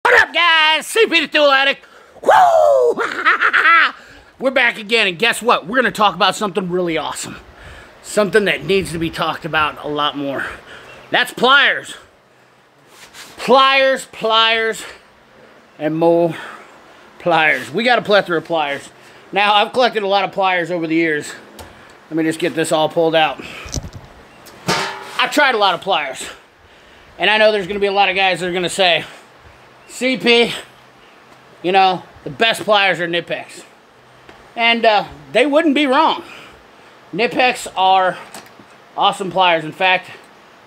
What up, guys? CP the Tool Addict. Woo! We're back again, and guess what? We're going to talk about something really awesome. Something that needs to be talked about a lot more. That's pliers. Pliers, and more pliers. We got a plethora of pliers. Now, I've collected a lot of pliers over the years. Let me just get this all pulled out. I've tried a lot of pliers. And I know there's going to be a lot of guys that are going to say, CP, you know, the best pliers are Knipex. And they wouldn't be wrong. Knipex are awesome pliers. In fact,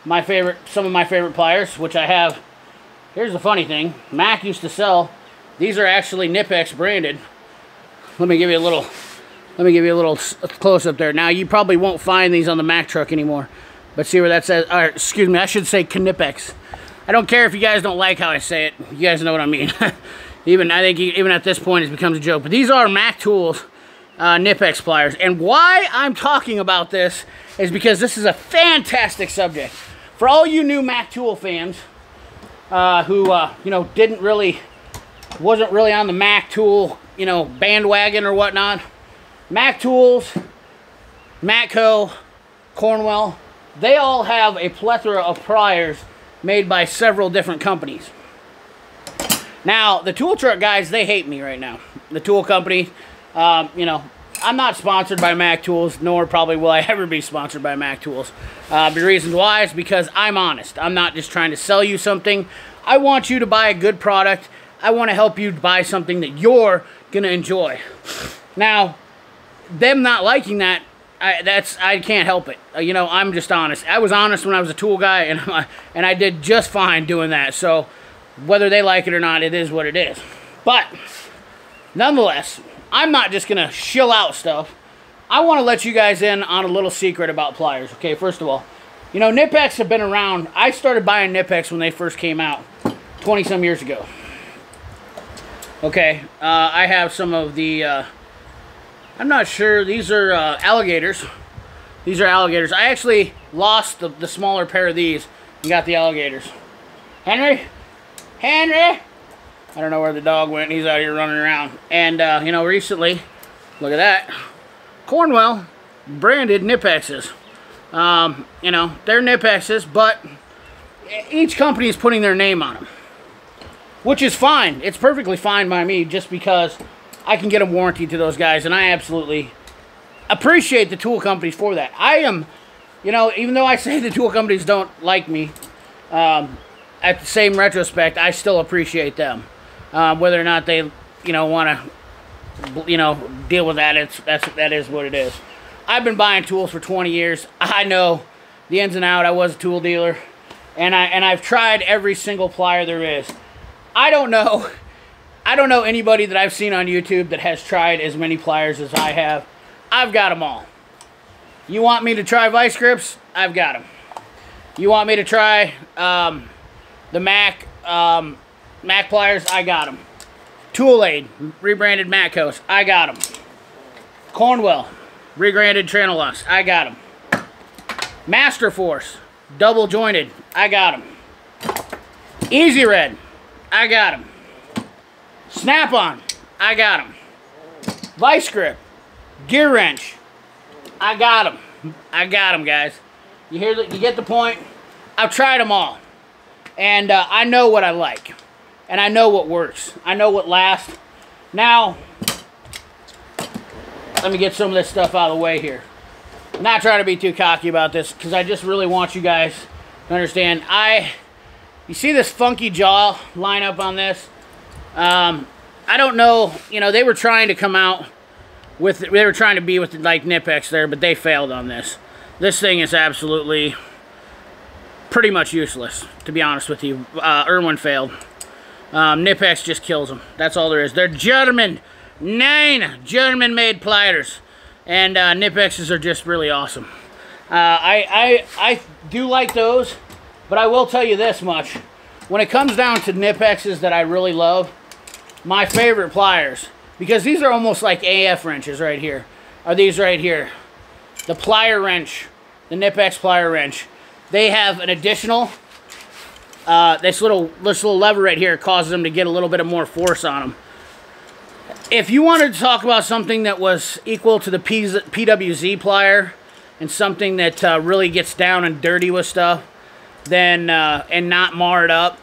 some of my favorite pliers, which I have. Here's the funny thing. Mac used to sell. These are actually Knipex branded. Let me give you a little close up there. Now, you probably won't find these on the Mac truck anymore. But see where that says, or excuse me, I should say Knipex. I don't care if you guys don't like how I say it. You guys know what I mean. I think even at this point, it becomes a joke. But these are Mac Tools Knipex pliers. And why I'm talking about this is because this is a fantastic subject. For all you new Mac Tool fans who, you know, wasn't really on the Mac Tool, you know, bandwagon or whatnot. Mac Tools, Matco, Cornwell, they all have a plethora of pliers made by several different companies. Now, the tool truck guys, they hate me right now. The tool company, you know, I'm not sponsored by Mac Tools, nor probably will I ever be sponsored by Mac Tools. The reason why is because I'm honest. I'm not just trying to sell you something. I want you to buy a good product. I want to help you buy something that you're going to enjoy. Now, them not liking that, I can't help it. You know, I'm just honest. I was honest when I was a tool guy, and I did just fine doing that. So, whether they like it or not, it is what it is. But, nonetheless, I'm not just going to shill out stuff. I want to let you guys in on a little secret about pliers. Okay, first of all, you know, Knipex have been around. I started buying Knipex when they first came out 20-some years ago. Okay, I have some of the... I'm not sure. These are alligators. These are alligators. I actually lost the smaller pair of these and got the alligators. Henry? I don't know where the dog went. He's out here running around. And, you know, recently, look at that. Cornwell branded Knipexes. You know, they're Knipexes, but each company is putting their name on them. Which is fine. It's perfectly fine by me just because I can get a warranty to those guys, and I absolutely appreciate the tool companies for that. I am, you know, even though I say the tool companies don't like me, at the same retrospect, I still appreciate them. Whether or not they, you know, want to, you know, deal with that, that is what it is. I've been buying tools for 20 years. I know the ins and outs. I was a tool dealer, and I've tried every single plier there is. I don't know anybody that I've seen on YouTube that has tried as many pliers as I have. I've got them all. You want me to try vice grips? I've got them. You want me to try the Mac pliers? I got them. Tool Aid, rebranded Matcos. I got them. Cornwell, rebranded Tranilux. I got them. Master Force, double jointed. I got them. Easy Red. I got them. Snap-on, I got them. Vice grip, gear wrench, I got them. I got them, guys. You get the point? I've tried them all, and I know what I like, and I know what works. I know what lasts. Now, let me get some of this stuff out of the way here. I'm not trying to be too cocky about this because I just really want you guys to understand. You see this funky jaw lineup on this? I don't know, you know, they were trying to come out with, they were trying to be with like Knipex there, but they failed on this. This thing is absolutely pretty much useless, to be honest with you. Irwin failed. Knipex just kills them. That's all there is. They're German. 9 German-made pliers. And Knipexes are just really awesome. I do like those, but I will tell you this much. When it comes down to Knipexes that I really love, my favorite pliers, because these are almost like AF wrenches right here, are these right here. The plier wrench, the Knipex plier wrench. They have an additional this little lever right here causes them to get a little bit of more force on them. If you wanted to talk about something that was equal to the PWZ plier and something that really gets down and dirty with stuff, then and not marred up,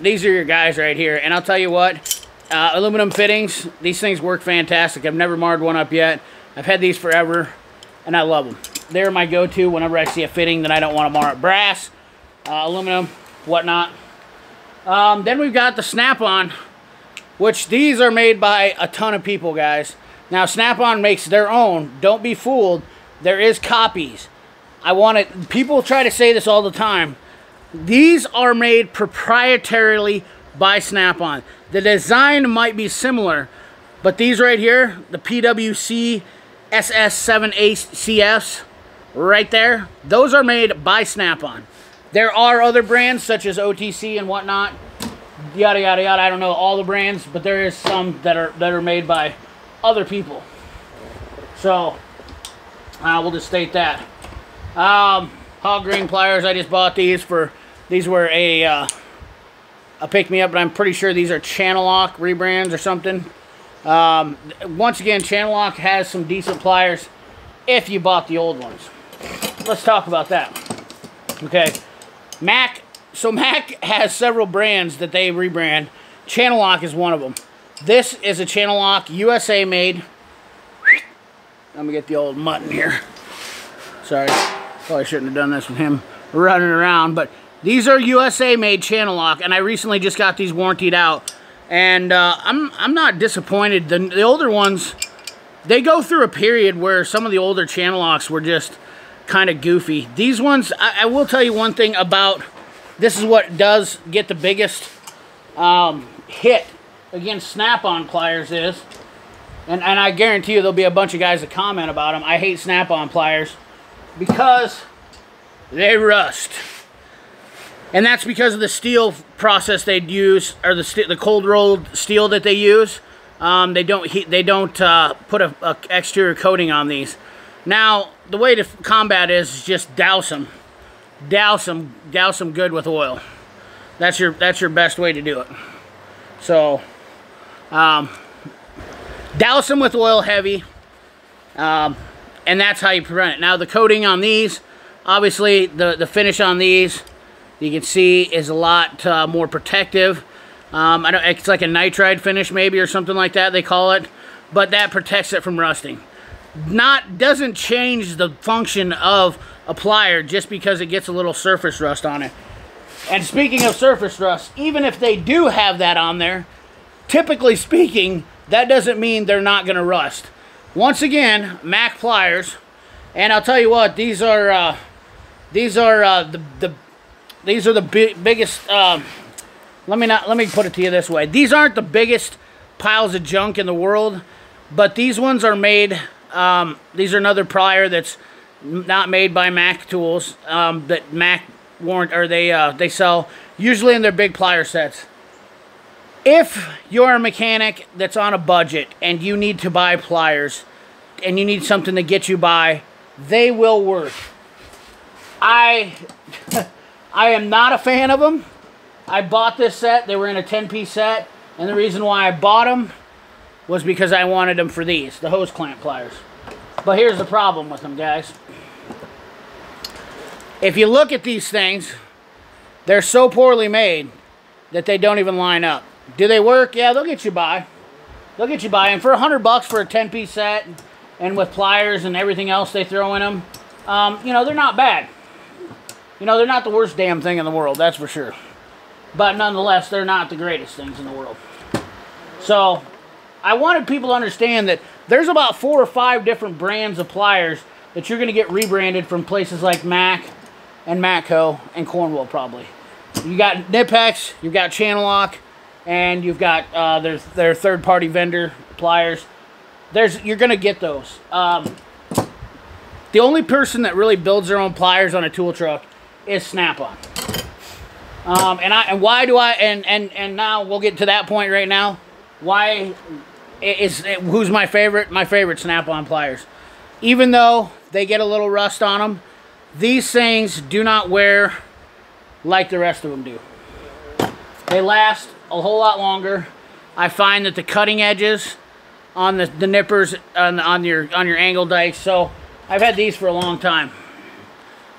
these are your guys right here. And I'll tell you what, aluminum fittings, these things work fantastic. I've never marred one up yet. I've had these forever, and I love them. They're my go-to whenever I see a fitting that I don't want to mar up. Brass, aluminum, whatnot. Then we've got the Snap-on, which these are made by a ton of people, guys. Now, Snap-on makes their own. Don't be fooled. There is copies. People try to say this all the time. These are made proprietarily by Snap-on. The design might be similar, but these right here, the PWC SS7ACS, right there, those are made by Snap-on. There are other brands such as OTC and whatnot, yada yada yada. I don't know all the brands, but there is some that are made by other people. So we'll just state that. Hog ring pliers, I just bought these for. These were a pick me up, but I'm pretty sure these are Channel Lock rebrands or something. Once again, Channel Lock has some decent pliers if you bought the old ones. Let's talk about that. Okay. Mac has several brands that they rebrand. Channel Lock is one of them. This is a Channel Lock, USA made. Let me get the old mutton here. Sorry, probably shouldn't have done this with him running around, but these are USA made Channel Lock, and I recently just got these warrantied out, and I'm not disappointed. The older ones, they go through a period where some of the older Channel Locks were just kind of goofy. These ones, I will tell you one thing about, this is what does get the biggest hit against Snap-on pliers is, and I guarantee you there'll be a bunch of guys that comment about them. I hate Snap-on pliers because they rust. And that's because of the steel process they'd use, or the cold rolled steel that they use. They don't put a exterior coating on these. Now, the way to combat is just douse them good with oil. That's your best way to do it. So, douse them with oil heavy, and that's how you prevent it. Now, the coating on these, obviously, the finish on these, you can see, is a lot more protective. It's like a nitride finish, maybe, or something like that they call it, but that protects it from rusting. Doesn't change the function of a plier just because it gets a little surface rust on it. And speaking of surface rust, even if they do have that on there, typically speaking, that doesn't mean they're not going to rust. Once again, Mac pliers, and I'll tell you what, these are the biggest. Let me put it to you this way: these aren't the biggest piles of junk in the world, but these ones are made. These are another plier that's not made by Mac Tools, that Mac warrant, or they sell usually in their big plier sets. If you're a mechanic that's on a budget and you need to buy pliers and you need something to get you by, they will work. I am not a fan of them. I bought this set. They were in a 10-piece set, and the reason why I bought them was because I wanted them for these, the hose clamp pliers. But here's the problem with them, guys. If you look at these things, they're so poorly made that they don't even line up. Do they work? Yeah, they'll get you by. They'll get you by. And for $100 for a 10-piece set, and with pliers and everything else they throw in them, you know, they're not bad. You know, they're not the worst damn thing in the world, that's for sure. But nonetheless, they're not the greatest things in the world. So, I wanted people to understand that there's about 4 or 5 different brands of pliers that you're going to get rebranded from places like Mac and Matco and Cornwell, probably. You got Knipex, you've got Channel Lock, and you've got their third-party vendor pliers. You're going to get those. The only person that really builds their own pliers on a tool truck is Snap-on. And now we'll get to that point right now. Who's my favorite? My favorite Snap-on pliers. Even though they get a little rust on them, these things do not wear like the rest of them do. They last a whole lot longer. I find that the cutting edges on the nippers on your angle dikes. So I've had these for a long time.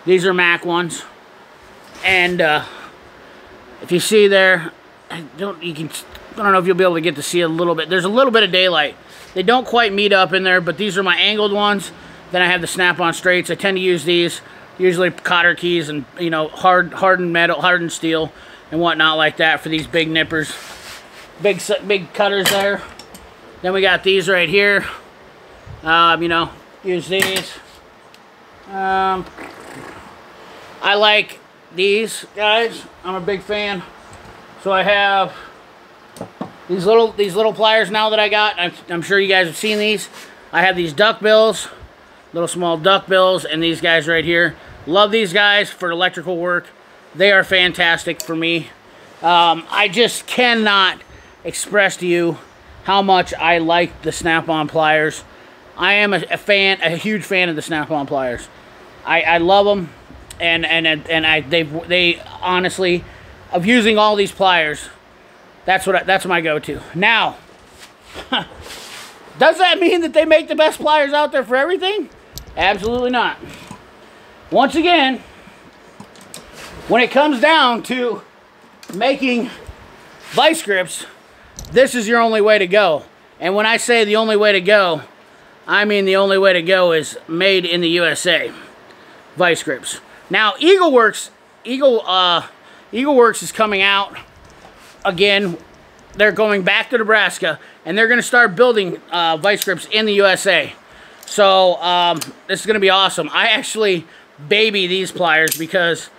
These are Mac ones, and if you see there, I don't know if you'll be able to get to see a little bit. There's a little bit of daylight. They don't quite meet up in there, but these are my angled ones. Then I have the snap-on straights. I tend to use these, usually cotter keys and, you know, hardened metal, hardened steel and whatnot like that for these big nippers. Big cutters there. Then we got these right here. You know, use these. I like these guys. I'm a big fan. So I have these little pliers now that I got. I'm sure you guys have seen these. I have these duck bills, little small duck bills, and these guys right here. Love these guys for electrical work. They are fantastic for me. I just cannot express to you how much I like the Snap-on pliers. I am a huge fan of the Snap-on pliers. I love them, and they honestly, of using all these pliers, that's my go-to. Now, does that mean that they make the best pliers out there for everything? Absolutely not. Once again, when it comes down to making vice grips, this is your only way to go. And when I say the only way to go, I mean the only way to go is made in the USA. Vice grips. Now, EagleWorks is coming out again. They're going back to Nebraska, and they're going to start building vice grips in the USA. So this is going to be awesome. I actually baby these pliers because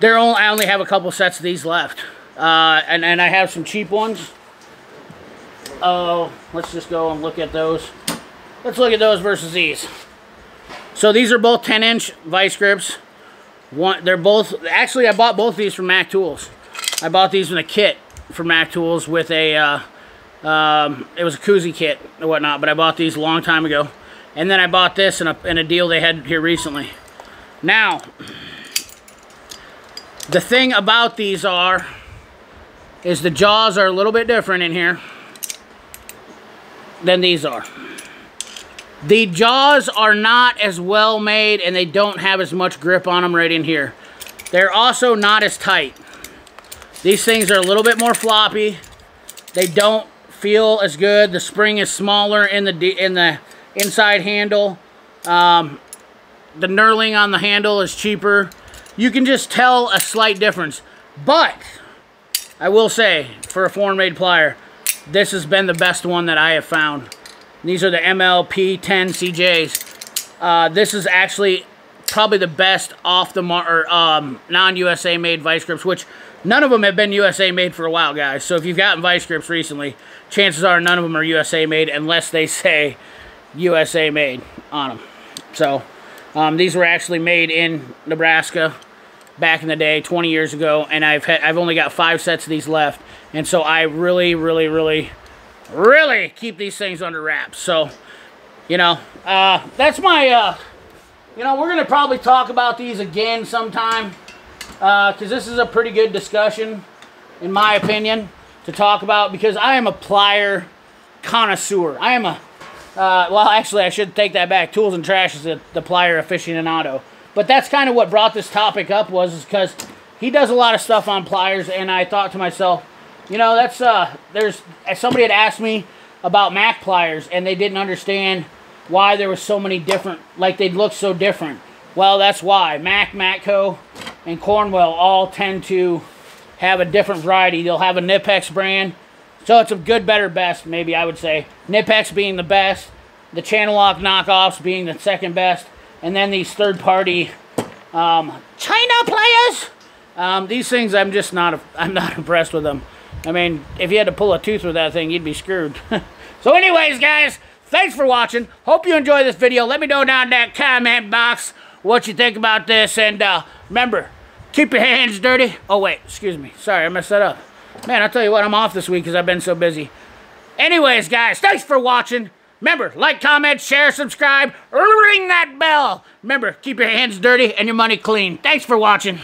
I only have a couple sets of these left, and I have some cheap ones. Oh, let's just go and look at those. Let's look at those versus these. So these are both 10-inch vice grips. They're both, actually I bought both of these from Mac Tools. I bought these in a kit from Mac Tools with a, it was a koozie kit or whatnot, but I bought these a long time ago. And then I bought this in a deal they had here recently. Now, the thing about these is the jaws are a little bit different in here than these are. The jaws are not as well made, and they don't have as much grip on them right in here. They're also not as tight. These things are a little bit more floppy. They don't feel as good. The spring is smaller in the inside handle. The knurling on the handle is cheaper. You can just tell a slight difference. But I will say, for a foreign-made plier, this has been the best one that I have found. These are the MLP 10 CJs. This is actually probably the best non-USA made vice grips, which none of them have been USA made for a while, guys. So if you've gotten vice grips recently, chances are none of them are USA made unless they say USA made on them. So these were actually made in Nebraska back in the day, 20 years ago, and I've only got 5 sets of these left, and so I really keep these things under wraps. So, you know, that's my, you know, we're going to probably talk about these again sometime, because this is a pretty good discussion, in my opinion, to talk about, because I am a plier connoisseur. I am a, well, actually, I should take that back. Tools and Trash is the plier aficionado. But that's kind of what brought this topic up, was because he does a lot of stuff on pliers, and I thought to myself, you know, that's, somebody had asked me about Mac pliers, and they didn't understand why there were so many different, like they'd look so different. Well, that's why. Mac, Matco, and Cornwell all tend to have a different variety. They'll have a Knipex brand, so it's a good, better, best, maybe I would say. Knipex being the best, the Channel Lock knockoffs being the second best, and then these third-party China players. These things, I'm not impressed with them. I mean, if you had to pull a tooth with that thing, you'd be screwed. So anyways, guys, thanks for watching. Hope you enjoyed this video. Let me know down in that comment box what you think about this. And remember, keep your hands dirty. Oh, wait, excuse me. Sorry, I messed that up. Man, I'll tell you what, I'm off this week because I've been so busy. Anyways, guys, thanks for watching. Remember, like, comment, share, subscribe, ring that bell. Remember, keep your hands dirty and your money clean. Thanks for watching.